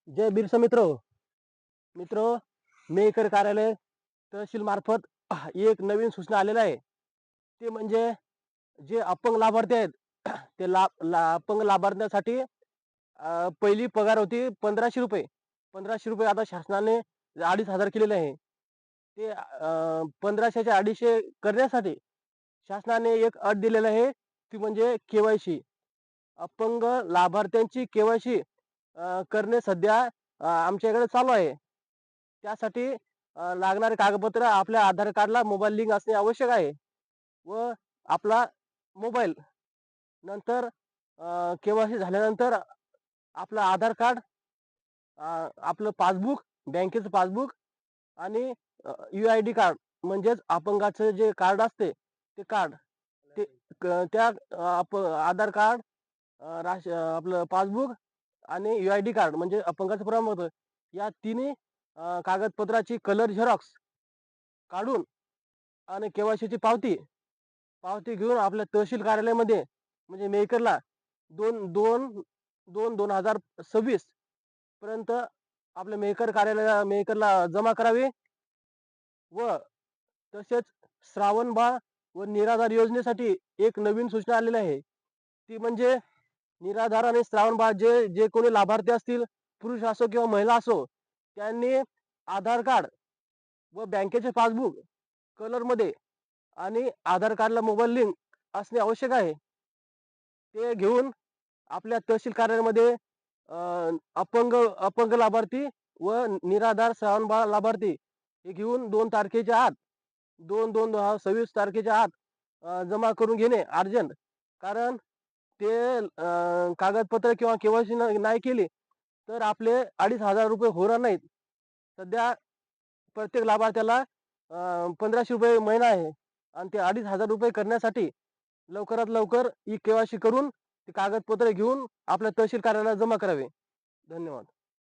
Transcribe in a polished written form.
जय बिरसा मित्र मित्र मेकर कार्यालय तहसील मार्फत एक नवीन सूचना आलेला आहे. ते म्हणजे जे अपंग लाभार्थी आहेत ते अपंग लाभार्थ्यांसाठी पहिली पगार होती 1500 रुपये. 1500 रुपये आता शासनाने 2500 केलेले आहे. ते 1500च्या 250 करण्यासाठी शासनाने एक अट दिलेली आहे. ती म्हणजे केवायसी. अपंग लाभार्थ्यांची केवायसी करणे सध्या आमच्याकडे चालू आहे. त्यासाठी लागणारे कागदपत्र आपल्या आधार कार्डला मोबाईल लिंक असणे आवश्यक आहे व आपला मोबाईल. नंतर केवायसी झाल्यानंतर आपलं आधार कार्ड, आपलं पासबुक, बँकेचं पासबुक आणि यू-आय-डी कार्ड म्हणजेच अपंगाचं जे कार्ड असते ते कार्ड. ते त्या आधार कार्ड, आपलं पासबुक आणि यू-आय-डी कार्ड म्हणजे अपंगाचं प्रमाणपत्र, या तिन्ही कागदपत्राची कलर झेरॉक्स काढून आणि केवायसीची पावती पावती घेऊन आपल्या तहसील कार्यालयामध्ये म्हणजे मेकरला 2/2/2026 पर्यंत आपल्या मेकरला जमा करावे. व तसेच श्रावणबाळ व निराधार योजनेसाठी एक नवीन सूचना आलेली आहे. ती म्हणजे निराधार आणि श्रावणबाळ जे जे कोणी लाभार्थी असतील, पुरुष असो किंवा महिला असो, त्यांनी आधार कार्ड व बँकेचे पासबुक कलरमध्ये आणि आधार कार्डला मोबाईल लिंक असणे आवश्यक आहे. ते घेऊन आपल्या तहसील कार्यालयामध्ये अपंग अपंग लाभार्थी व निराधार श्रावणबाळ लाभार्थी हे घेऊन 2 तारखेच्या आत जमा करून घेणे अर्जंट. कारण ते कागदपत्र किंवा केवायसी नाही केली तर आपले 2500 रुपये होणार नाहीत. सध्या प्रत्येक लाभार्थ्याला 1500 रुपये महिना आहे आणि ते 2500 रुपये करण्यासाठी लवकरात लवकर ई केवायसी करून ते कागदपत्र घेऊन आपल्या तहसील कार्यालयात जमा करावे. धन्यवाद.